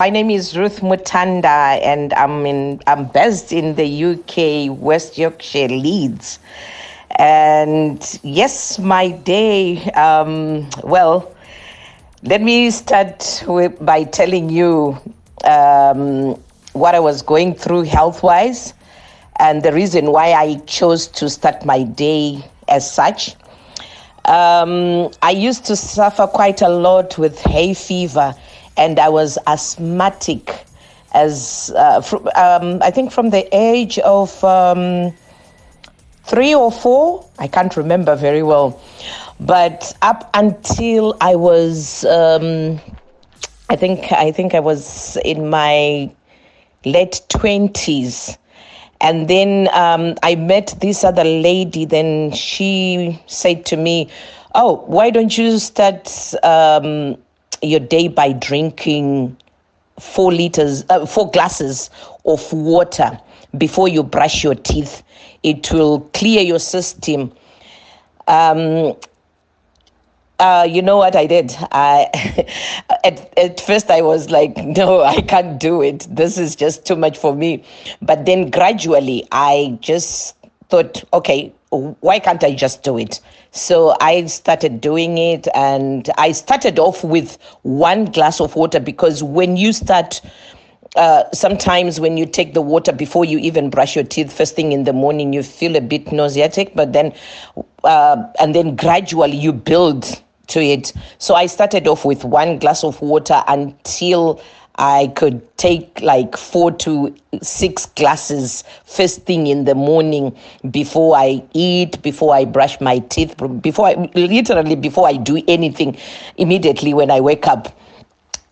My name is Ruth Mutanda, and I'm based in the UK, West Yorkshire, Leeds. And yes, my day. Let me start by telling you what I was going through health-wise, and the reason why I chose to start my day as such. I used to suffer quite a lot with hay fever, and I was asthmatic as I think from the age of 3 or 4. I can't remember very well, but up until I was I think I was in my late 20s. And then I met this other lady. Then she said to me, "Oh, why don't you start your day by drinking 4 glasses of water before you brush your teeth? It will clear your system." You know what I did? At first I was like, no, I can't do it. This is just too much for me. But then gradually I just thought, okay, why can't I just do it? So I started doing it, and I started off with 1 glass of water, because when you start, sometimes when you take the water before you even brush your teeth first thing in the morning, you feel a bit nauseatic, but then and then gradually you build to it. So I started off with 1 glass of water until I could take like 4 to 6 glasses first thing in the morning, before I eat, before I brush my teeth, before I do anything, immediately when I wake up.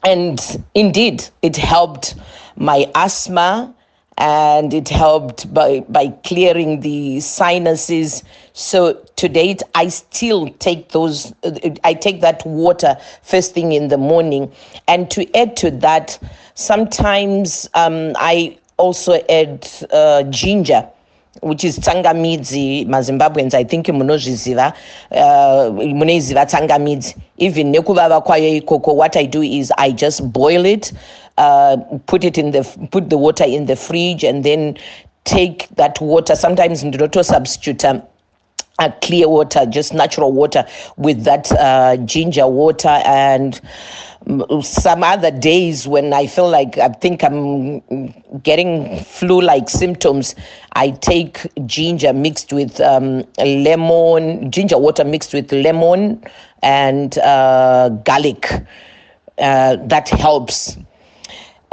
And indeed, it helped my asthma, and it helped by clearing the sinuses. So to date, I still take that water first thing in the morning. And to add to that, sometimes I also add ginger, which is tsangamidzi. Mazimbabweans, I think munozviziva, munoiziva tsangamidzi. Even nekuvava kwayo ikoko, what I do is I just boil it, put the water in the fridge, and then take that water. Sometimes ndoto substitute clear water, just natural water, with that ginger water. And some other days when I feel like I think I'm getting flu-like symptoms, I take ginger mixed with ginger water mixed with lemon and garlic. That helps.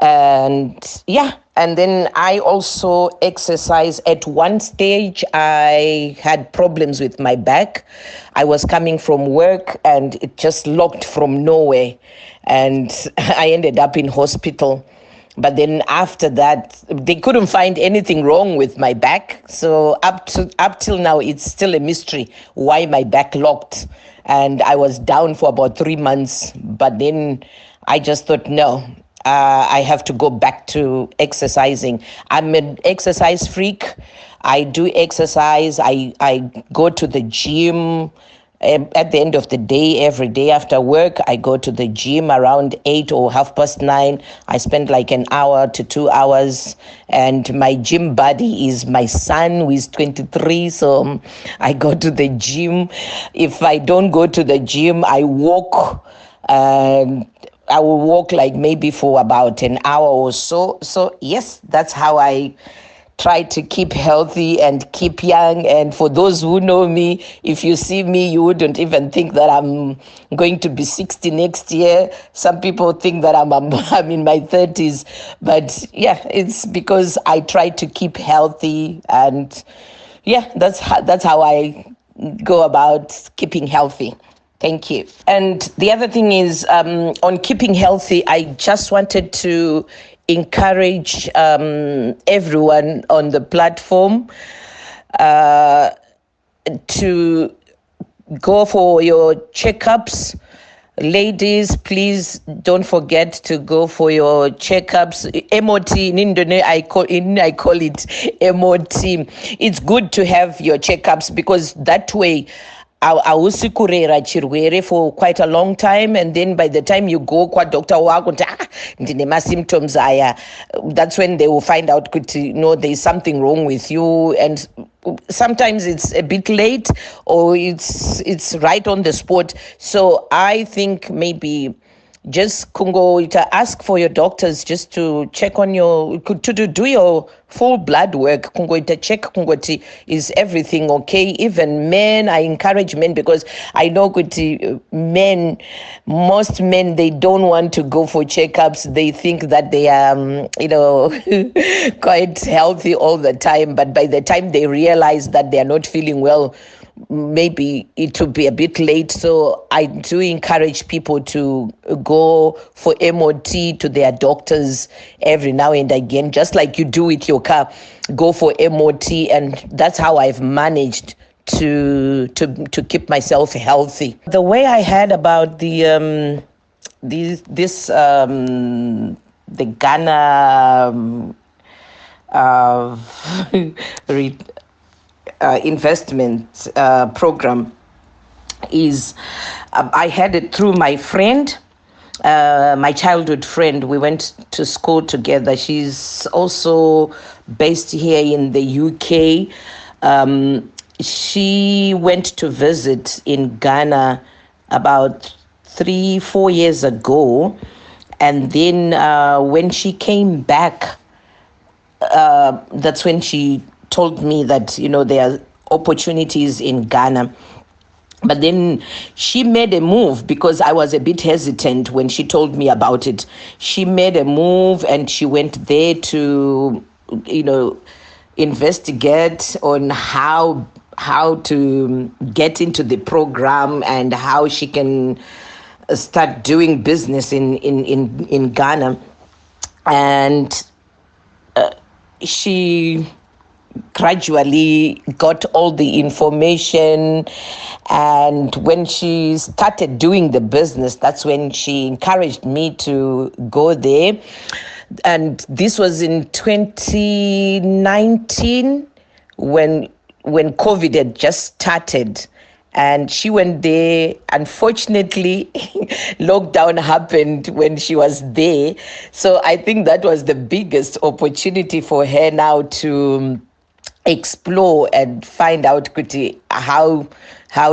And then I also exercise. At one stage, I had problems with my back. I was coming from work and it just locked from nowhere, and I ended up in hospital. But then after that, they couldn't find anything wrong with my back. So up till now, it's still a mystery why my back locked. And I was down for about 3 months. But then I just thought, no, I have to go back to exercising. I'm an exercise freak. I do exercise. I go to the gym. At the end of the day, every day after work, I go to the gym around 8 or 9:30. I spend like an hour to 2 hours. And my gym buddy is my son, who is 23. So I go to the gym. If I don't go to the gym, I walk. And I will walk like maybe for about an hour or so. So yes, that's how I try to keep healthy and keep young. And for those who know me, if you see me, you wouldn't even think that I'm going to be 60 next year. Some people think that I'm in my 30s. But yeah, it's because I try to keep healthy. And yeah, that's how I go about keeping healthy. Thank you. And the other thing is, on keeping healthy, I just wanted to encourage everyone on the platform to go for your checkups. Ladies, please don't forget to go for your checkups. MOT in Indonesia, I call it MOT. It's good to have your checkups, because that way ausikurera chirwere for quite a long time, and then by the time you go kwa doctor wako ndine ma-symptoms aya, that's when they will find out kuti no, there's something wrong with you. And sometimes it's a bit late, or it's right on the spot. So I think maybe just kungo ask for your doctors just to check on your to do your full blood work. Kungo check kungo is everything okay. Even men, I encourage men, because I know men, most men, they don't want to go for checkups. They think that they are quite healthy all the time, but by the time they realize that they are not feeling well, maybe it will be a bit late. So I do encourage people to go for MOT to their doctors every now and again, just like you do with your car. Go for MOT, and that's how I've managed to keep myself healthy. The way I heard about the Ghana investment program is I had it through my friend, my childhood friend. We went to school together. She's also based here in the UK. She went to visit in Ghana about 3-4 years ago, and then when she came back, that's when she told me that there are opportunities in Ghana. But then she made a move, because I was a bit hesitant when she told me about it. She made a move and she went there to investigate on how to get into the program and how she can start doing business in Ghana. And she gradually got all the information, and when she started doing the business, that's when she encouraged me to go there. And this was in 2019, when COVID had just started. And she went there. Unfortunately, lockdown happened when she was there. So I think that was the biggest opportunity for her now to explore and find out how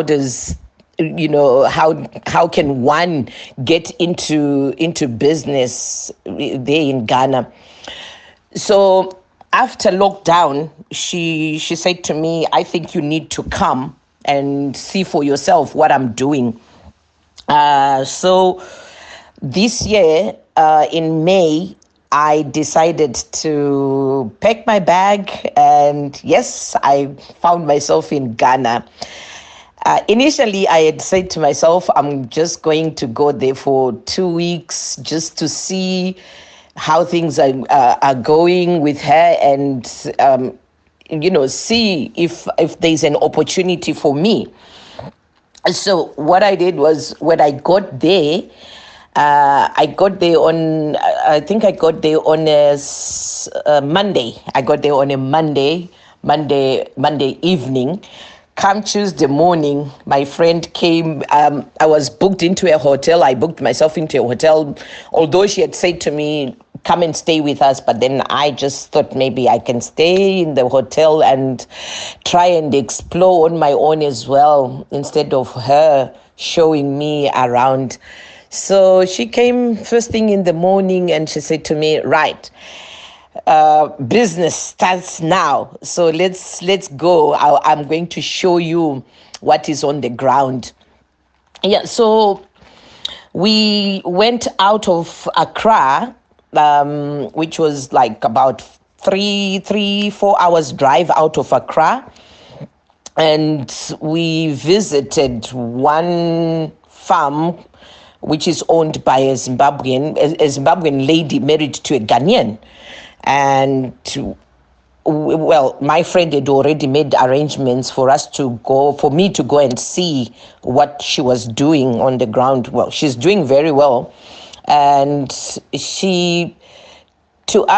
does how can one get into business there in Ghana. So after lockdown, she said to me, I think you need to come and see for yourself what I'm doing. So this year, in May, I decided to pack my bag, and yes, I found myself in Ghana. Initially, I had said to myself, I'm just going to go there for 2 weeks just to see how things are going with her, and see if there's an opportunity for me. So what I did was, when I got there, I got there on a Monday. I got there on a Monday evening. Come Tuesday morning, my friend came. I was booked into a hotel. I booked myself into a hotel, although she had said to me, come and stay with us. But then I just thought maybe I can stay in the hotel and try and explore on my own as well, instead of her showing me around. So she came first thing in the morning, and she said to me, right, business starts now. So let's go. I'm going to show you what is on the ground. Yeah, so we went out of Accra, which was like about 4 hours drive out of Accra. And we visited one farm which is owned by a Zimbabwean lady married to a Ghanaian. And well, my friend had already made arrangements for me to go and see what she was doing on the ground. Well, she's doing very well. And she told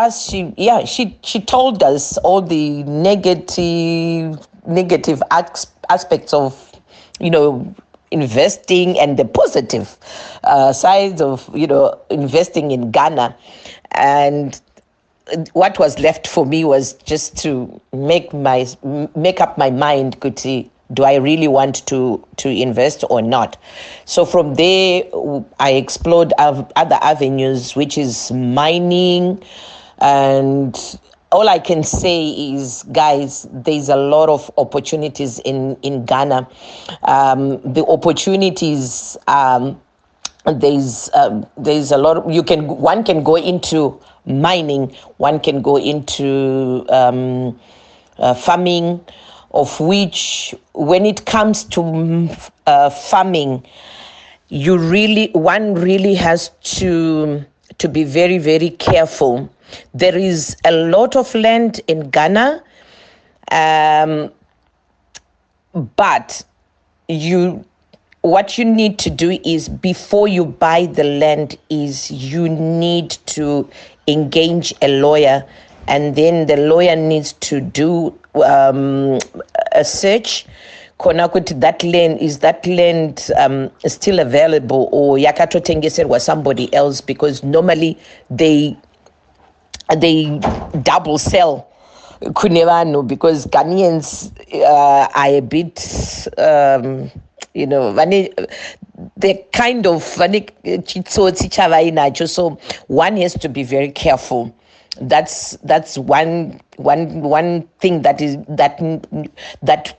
us all the negative aspects of investing and the positive sides of, investing in Ghana. And what was left for me was just to make up my mind, Kuti, do I really want to invest or not? So from there, I explored other avenues, which is mining. And all I can say is, guys, there's a lot of opportunities in Ghana. The opportunities, there's a lot one can go into mining, one can go into farming, of which when it comes to farming, one really has to be very, very careful. There is a lot of land in Ghana, but what you need to do is, before you buy the land, is you need to engage a lawyer, and then the lawyer needs to do a search. That land still available, or yakatotengeserwa somebody else, because normally they double sell kunevano, because Ghanaians are a bit the kind of so one has to be very careful. That's one thing that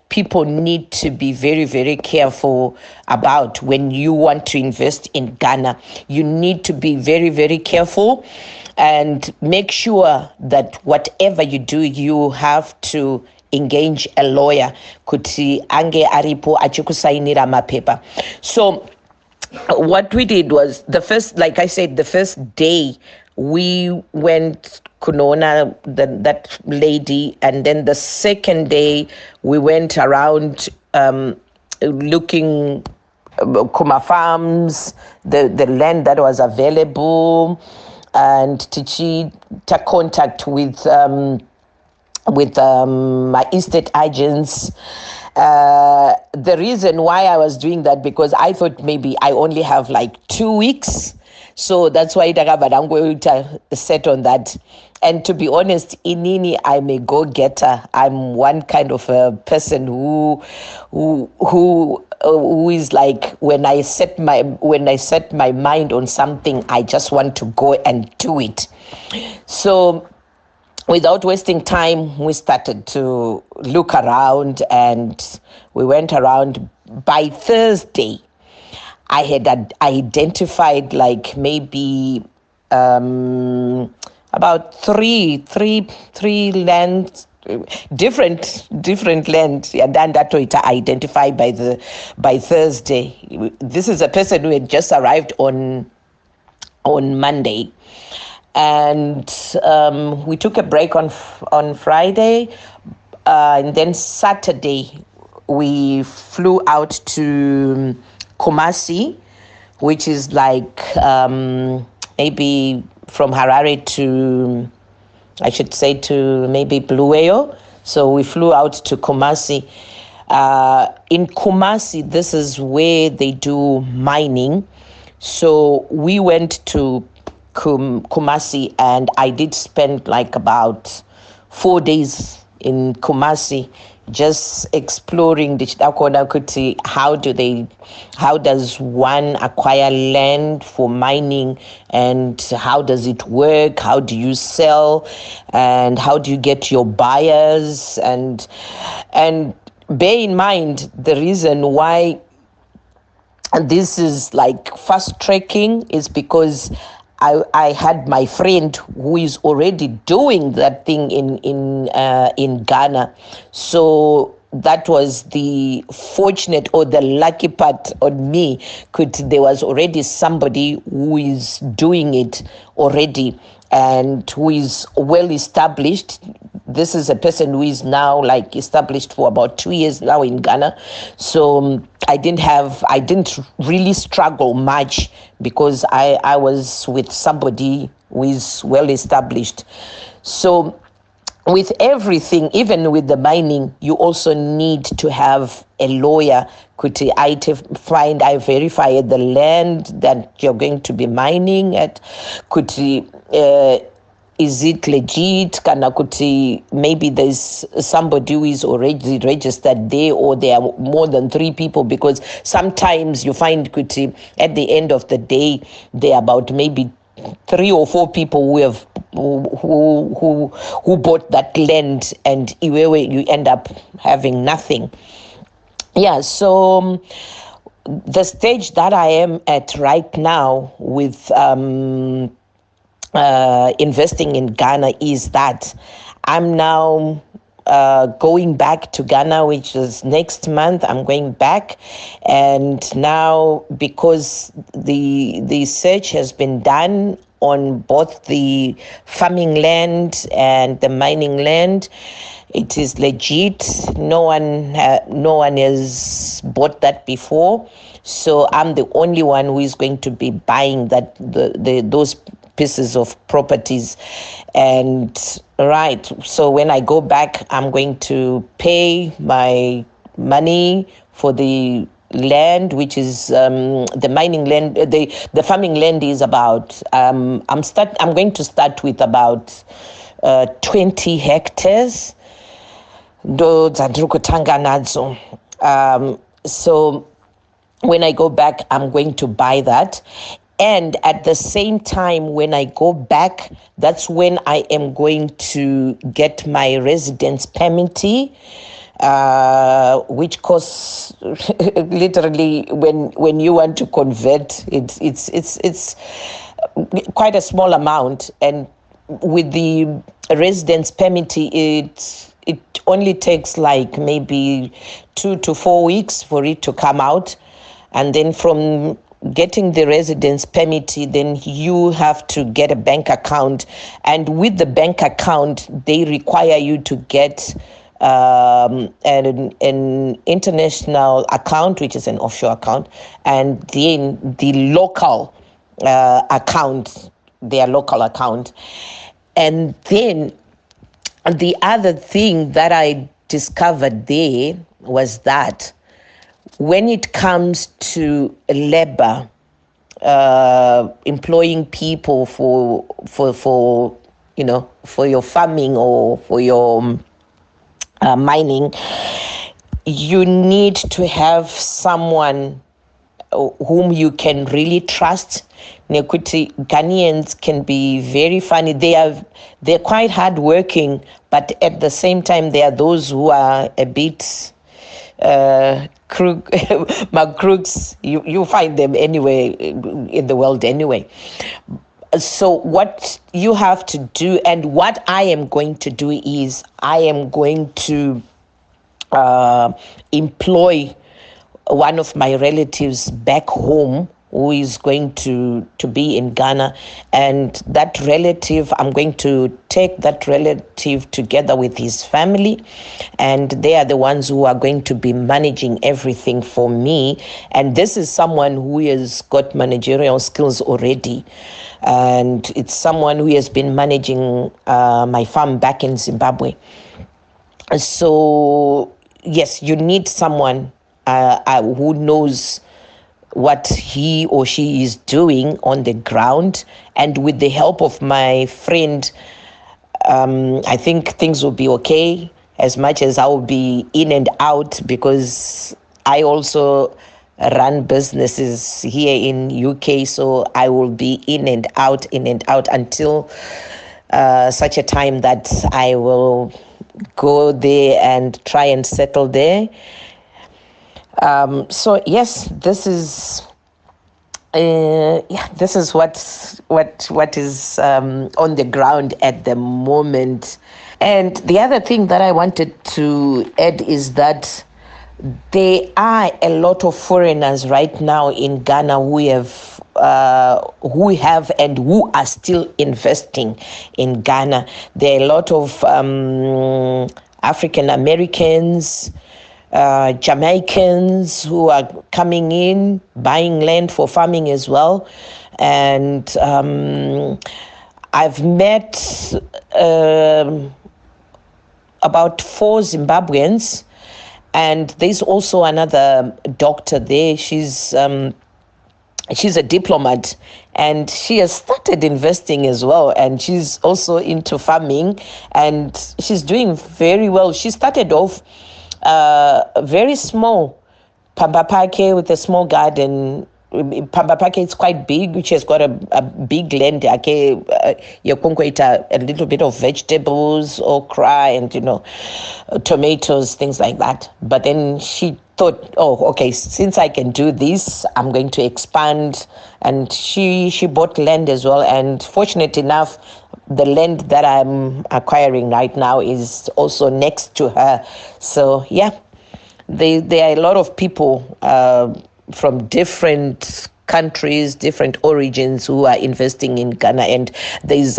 people need to be very, very careful about when you want to invest in Ghana. You need to be very, very careful and make sure that whatever you do, you have to engage a lawyer kuti ange aripo achikusainira mapepa. So what we did was, the first day we went kunona that lady, and then the second day we went around looking Kuma farms, the land that was available, and to contact with my estate agents. The reason why I was doing that, because I thought maybe I only have like 2 weeks. So that's why I'm going to set on that. And to be honest, inini, I'm a go-getter. I'm one kind of a person who is like, when I set my mind on something, I just want to go and do it. So without wasting time, we started to look around, and we went around. By Thursday, I had identified like maybe about three lands, different lands, and then that was identified by Thursday. This is a person who had just arrived on Monday. And we took a break on Friday, and then Saturday we flew out to Kumasi, which is like maybe from Harare to, I should say, to maybe Bulawayo. So we flew out to Kumasi. In Kumasi, this is where they do mining. So we went to Kumasi, and I did spend like about 4 days in Kumasi, just exploring the Chitakonakuti. How does one acquire land for mining, and how does it work? How do you sell, and how do you get your buyers? And bear in mind, the reason why this is like fast tracking is because I had my friend who is already doing that thing in Ghana. So that was the fortunate or the lucky part on me. There was already somebody who is doing it already and who is well established. This is a person who is now like established for about 2 years now in Ghana. So I didn't really struggle much because I was with somebody who is well established. So with everything, even with the mining, you also need to have a lawyer. I verify the land that you're going to be mining at. Is it legit? Kana kuti maybe there's somebody who is already registered there, or there are more than 3 people, because sometimes you find kuti at the end of the day there are about maybe 3 or 4 people who bought that land, and you end up having nothing. Yeah, so the stage that I am at right now with investing in Ghana is that I'm now going back to Ghana, which is next month. I'm going back, and now because the search has been done on both the farming land and the mining land, it is legit. No one has bought that before, so I'm the only one who is going to be buying those pieces of properties. And right, so when I go back, I'm going to pay my money for the land, which is the mining land. The farming land is about I'm going to start with about 20 hectares. So when I go back, I'm going to buy that. And at the same time, when I go back, that's when I am going to get my residence permit, which costs literally, when you want to convert, it's quite a small amount. And with the residence permit, it only takes like maybe 2 to 4 weeks for it to come out. And then from getting the residence permit, then you have to get a bank account. And with the bank account, they require you to get an international account, which is an offshore account, and then the local account, their local account. And then the other thing that I discovered there was that when it comes to labor, employing people for your farming or for your mining, you need to have someone whom you can really trust. Ghanaians can be very funny. They're quite hardworking, but at the same time, there are those who are a bit crooks. You find them anywhere in the world anyway. So what you have to do, and what I am going to do, is I am going to employ one of my relatives back home who is going to be in Ghana. And that relative, I'm going to take that relative together with his family, and they are the ones who are going to be managing everything for me. And this is someone who has got managerial skills already. And it's someone who has been managing my farm back in Zimbabwe. So, yes, you need someone who knows what he or she is doing on the ground. And with the help of my friend, I think things will be okay, as much as I will be in and out, because I also run businesses here in UK, so I will be in and out until such a time that I will go there and try and settle there. So yes, this is what is on the ground at the moment. And the other thing that I wanted to add is that there are a lot of foreigners right now in Ghana who have and who are still investing in Ghana. There are a lot of African Americans, Jamaicans who are coming in, buying land for farming as well. And I've met about 4 Zimbabweans, and there's also another doctor there. She's a diplomat, and she has started investing as well, and she's also into farming, and she's doing very well. She started off very small, Pambapake, with a small garden. Pambapake is quite big, which has got a big land. You can eat a little bit of vegetables, okra, and tomatoes, things like that. But then she thought, oh, okay, since I can do this, I'm going to expand. And she bought land as well. And fortunate enough, the land that I'm acquiring right now is also next to her. So yeah, there are a lot of people from different countries, different origins who are investing in Ghana, and there's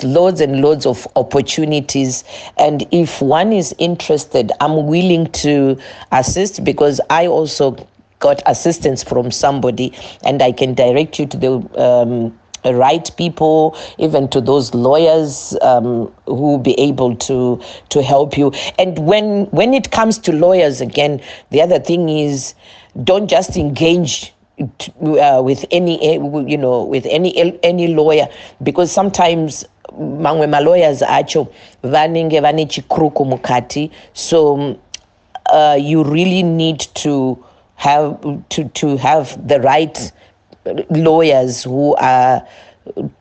loads and loads of opportunities. And if one is interested, I'm willing to assist, because I also got assistance from somebody, and I can direct you to the right people, even to those lawyers who will be able to help you. And when it comes to lawyers, again, the other thing is, don't just engage with any lawyer, because sometimes mangwe lawyers acho vanenge vane chikruku mukati. So you really need to have the right lawyers who are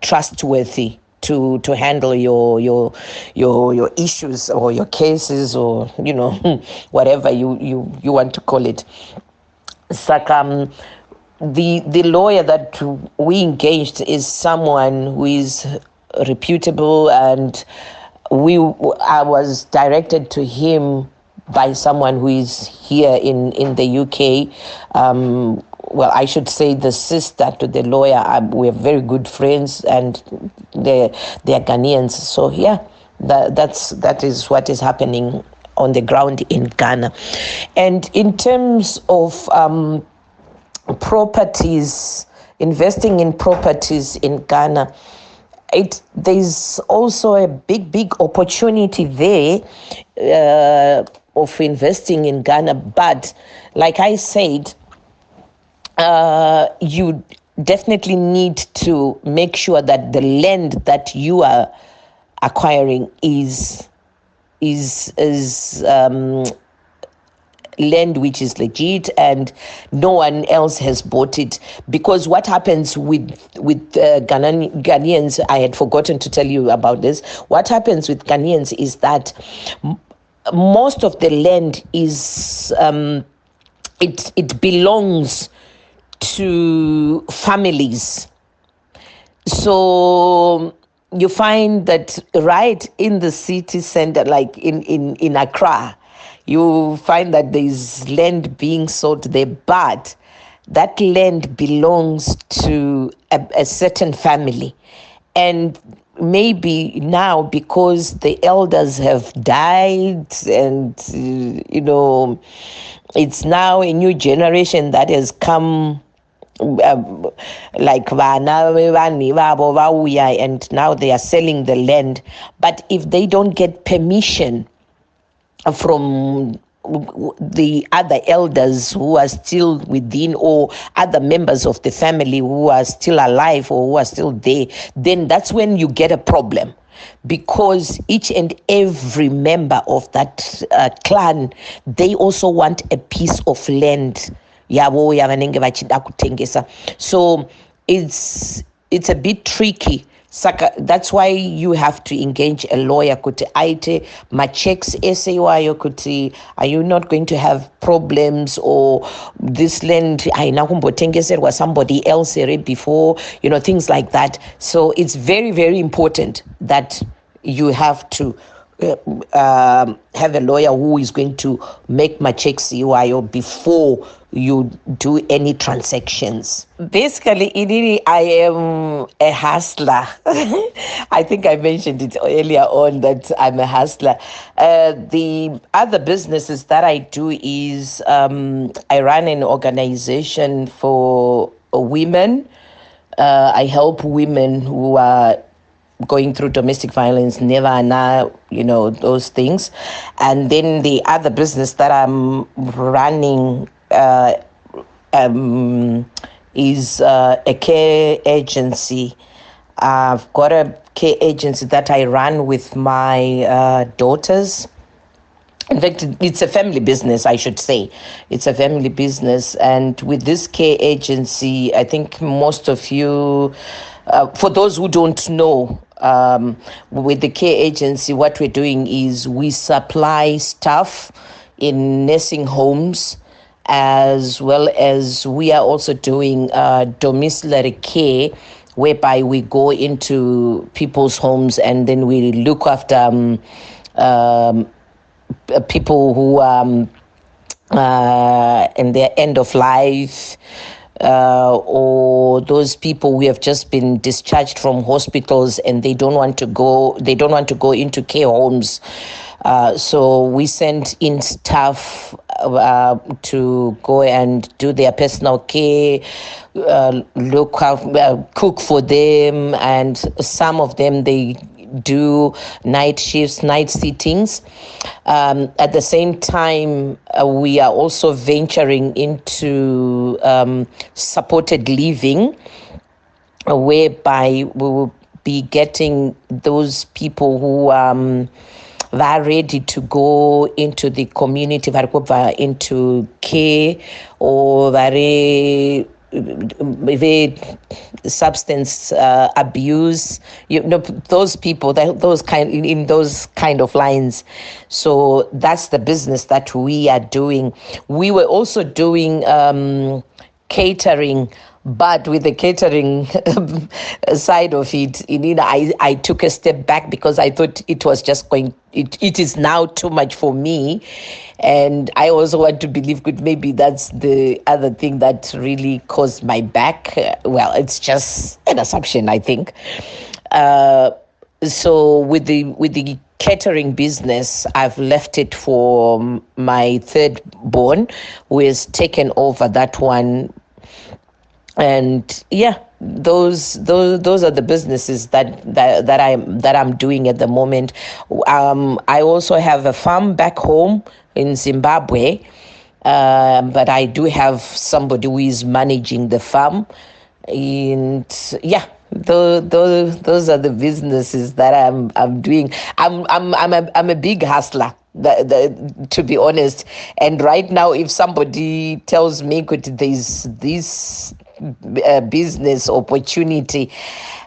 trustworthy to handle your issues or your cases, or whatever you want to call it. The lawyer that we engaged is someone who is reputable, and I was directed to him by someone who is here in the UK. Well, I should say the sister to the lawyer. We're very good friends, and they're Ghanaians. So yeah, that is what is happening on the ground in Ghana. And in terms of properties, investing in properties in Ghana, there's also a big opportunity there of investing in Ghana. But like I said, you definitely need to make sure that the land that you are acquiring is land which is legit, and no one else has bought it. Because what happens with Ghanaians, I had forgotten to tell you about this. What happens with Ghanaians is that most of the land is it belongs to families. So you find that right in the city center, like in Accra, you find that there's land being sold there, but that land belongs to a certain family. And maybe now, because the elders have died, and it's now a new generation that has come, like vana vani vavo vauya, and now they are selling the land. But if they don't get permission from the other elders who are still within, or other members of the family who are still alive or who are still there, then that's when you get a problem. Because each and every member of that clan, they also want a piece of land. So it's a bit tricky. That's why you have to engage a lawyer. Kuti aite ma checks esewayo kuti, are you not going to have problems, or this land aina kumbotengeserwa somebody else before, things like that. So it's very, very important that you have to have a lawyer who is going to make my checks before you do any transactions. Basically, Inini, I am a hustler. I think I mentioned it earlier on that I'm a hustler. The other businesses that I do is I run an organization for women. I help women who are going through domestic violence, never, those things. And then the other business that I'm running is a care agency. I've got a care agency that I run with my daughters. In fact, it's a family business, I should say. It's a family business. And with this care agency, I think most of you, for those who don't know, with the care agency, what we're doing is we supply staff in nursing homes, as well as we are also doing domiciliary care, whereby we go into people's homes and then we look after people who in their end of life, or those people who have just been discharged from hospitals and they don't want to go into care homes. So we send in staff to go and do their personal care, cook for them, and some of them they do night shifts, night sittings. At the same time, we are also venturing into supported living, whereby we will be getting those people who they are ready to go into the community, into care, or very substance abuse, those people, those kind of lines. So that's the business that we are doing. We were also doing catering, but with the catering side of it, I took a step back because I thought it was just it is now too much for me. And I also want to believe maybe that's the other thing that really caused my back. Well, it's just an assumption, I think. So with the catering business, I've left it for my third born, who has taken over that one. And yeah, those are the businesses that I'm doing at the moment. I also have a farm back home in Zimbabwe, but I do have somebody who is managing the farm. And yeah, those are the businesses that I'm doing. I'm a big hustler, to be honest. And right now, if somebody tells me there's this business opportunity,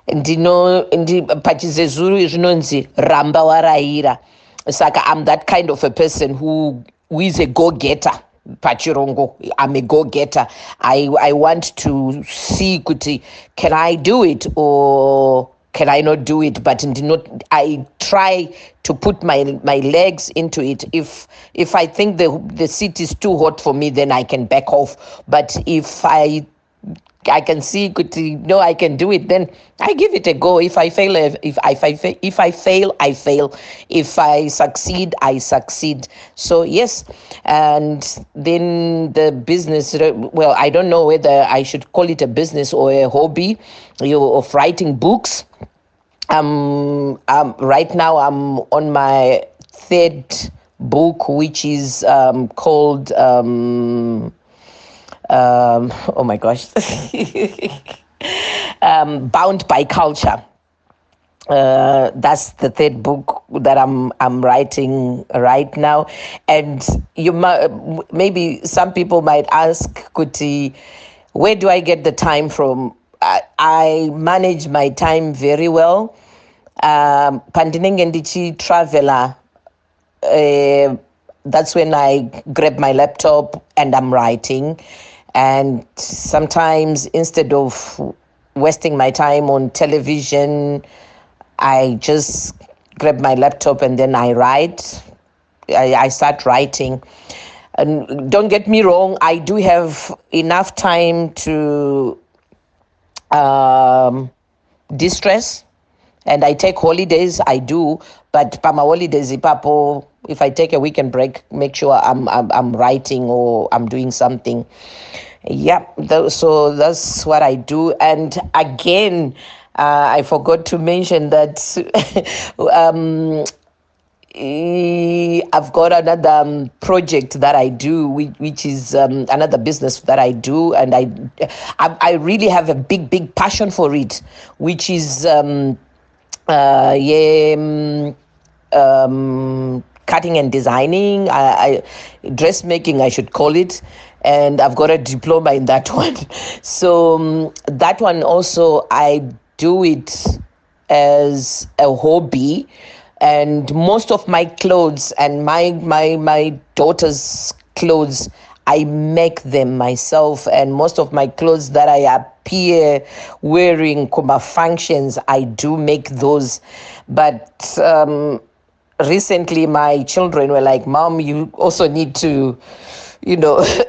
pachizezuru zvinonzi ramba waraira. Saka I'm that kind of a person who is a go-getter. Pachirongo, I'm a go-getter. I want to see can I do it or can I not do it? But I try to put my legs into it. If I think the seat is too hot for me, then I can back off. But if I can see I can do it, then I give it a go. If I fail, I fail. If I succeed, I succeed. So yes. And then the business, well, I don't know whether I should call it a business or a hobby, of writing books. Right now I'm on my third book, which is called oh my gosh, Bound by Culture. That's the third book that I'm writing right now. And maybe some people might ask, Kuti, where do I get the time from? I manage my time very well. Pandinenge ndichi traveler. That's when I grab my laptop and I'm writing. And sometimes instead of wasting my time on television, I just grab my laptop and then I write. I start writing. And don't get me wrong, I do have enough time to distress, and I take holidays. I do, but my holidays, if I take a weekend break, make sure I'm writing or I'm doing something. Yeah, so that's what I do. And again, I forgot to mention that um, I've got another project that I do, which is another business that I do, and I really have a big passion for it, which is yeah, cutting and designing, dressmaking, I should call it, and I've got a diploma in that one. So that one also I do it as a hobby, and most of my clothes and my daughter's clothes, I make them myself, and most of my clothes that I appear wearing kuma functions, I do make those. But recently my children were like, Mom, you also need to,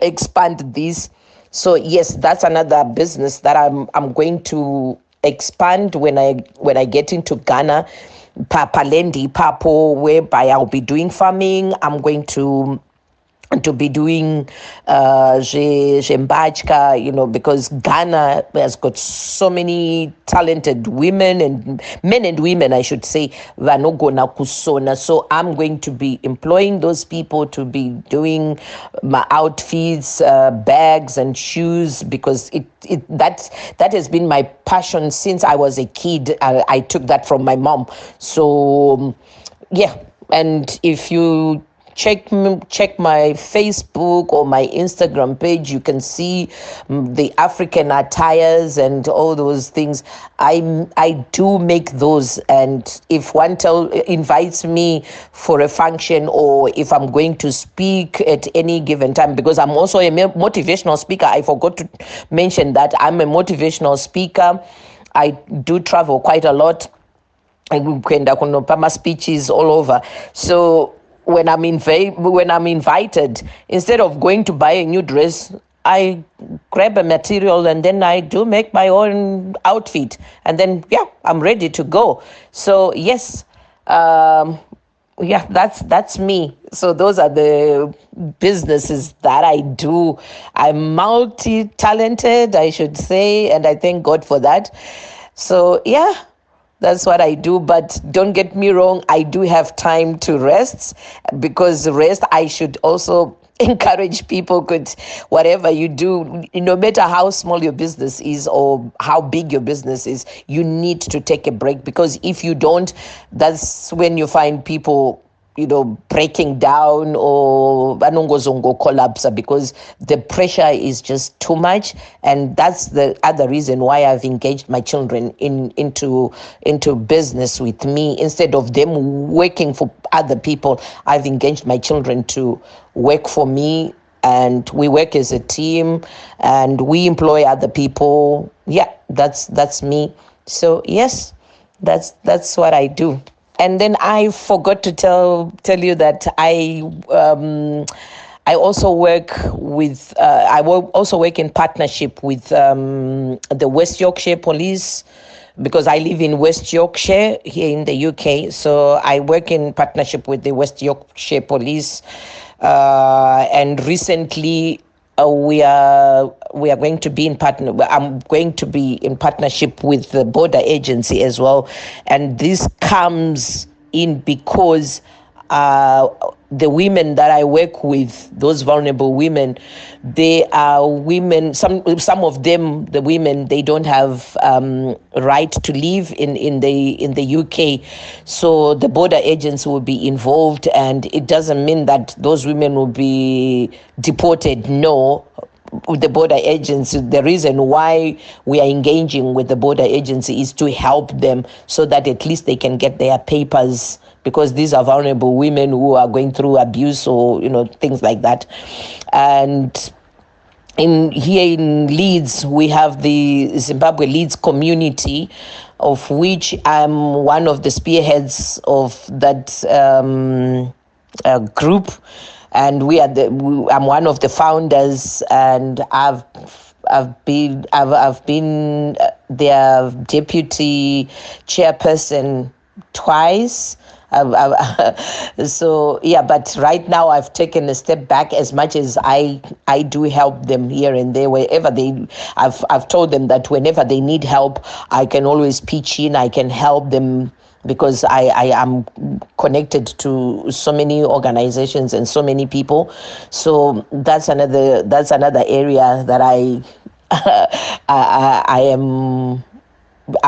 expand this. So yes, that's another business that I'm going to expand when I get into Ghana. Palendi Papo, whereby I'll be doing farming. I'm going to be doing Zembachka, because Ghana has got so many talented women and men and women, I should say, vanogona kusona. So I'm going to be employing those people to be doing my outfits, bags and shoes, because that has been my passion since I was a kid. I took that from my mom. So yeah, and if you check my Facebook or my Instagram page, you can see the African attires and all those things. I do make those, and if one invites me for a function, or if I'm going to speak at any given time, because I'm also a motivational speaker. I forgot to mention that I'm a motivational speaker. I do travel quite a lot. I kwenda kunopama speeches all over. So when I'm invited, instead of going to buy a new dress, I grab a material and then I do make my own outfit, and then I'm ready to go. So yes, that's me. So those are the businesses that I do. I'm multi-talented, I should say, and I thank God for that. So yeah, that's what I do. But don't get me wrong, I do have time to rest, because rest, I should also encourage people, could whatever you do, no matter how small your business is or how big your business is, you need to take a break, because if you don't, that's when you find people breaking down or banongozongo collapse, because the pressure is just too much. And that's the other reason why I've engaged my children into business with me. Instead of them working for other people, I've engaged my children to work for me, and we work as a team and we employ other people. Yeah, that's me. So yes, that's what I do. And then I forgot to tell you that I also work with also work in partnership with the West Yorkshire Police, because I live in West Yorkshire here in the UK. So I work in partnership with the West Yorkshire Police, and recently we are going to be I'm going to be in partnership with the border agency as well, and this comes in because the women that I work with, those vulnerable women, they are women. Some of them, the women, they don't have right to live in the UK. So the border agents will be involved, and it doesn't mean that those women will be deported. No. The border agency, the reason why we are engaging with the border agency is to help them, so that at least they can get their papers, because these are vulnerable women who are going through abuse or things like that. And here in Leeds, we have the Zimbabwe Leeds community, of which I'm one of the spearheads of that group, and I'm one of the founders, and I've been their deputy chairperson twice. So yeah, but right now I've taken a step back. As much as I do help them here and there wherever I've told them that whenever they need help, I can always pitch in. I can help them because I am connected to so many organizations and so many people. So that's another area that I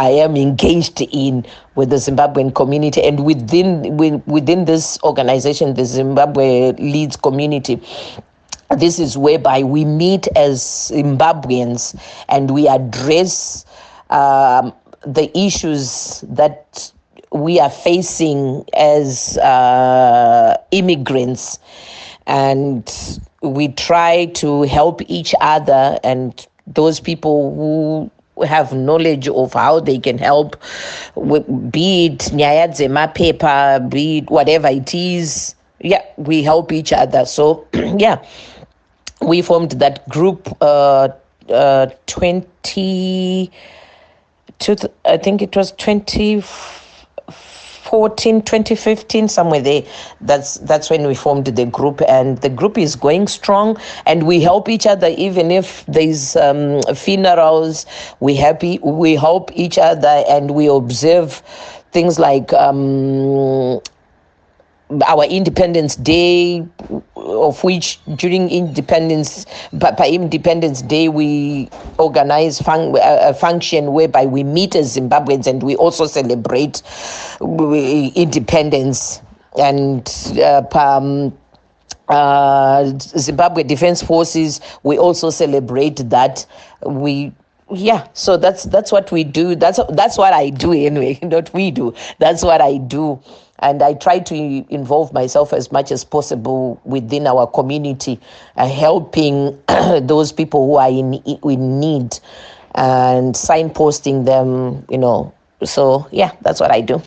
am engaged in with the Zimbabwean community, and within this organization, the Zimbabwe Leads community. This is whereby we meet as Zimbabweans and we address the issues that we are facing as immigrants, and we try to help each other and those people who have knowledge of how they can help, be it nyaya dzemapepa, be it whatever it is. Yeah, we help each other. So yeah, we formed that group I think it was 2014, 2015, somewhere there. That's when we formed the group, and the group is going strong, and we help each other. Even if there's funerals, we help each other, and we observe things like our Independence Day, of which during by Independence Day, we organize a function whereby we meet as Zimbabweans and we also celebrate independence. And Zimbabwe Defense Forces, we also celebrate that. So that's what we do. That's what I do anyway. Not we do. That's what I do. And I try to involve myself as much as possible within our community, helping those people who are in need and signposting them, So yeah, that's what I do.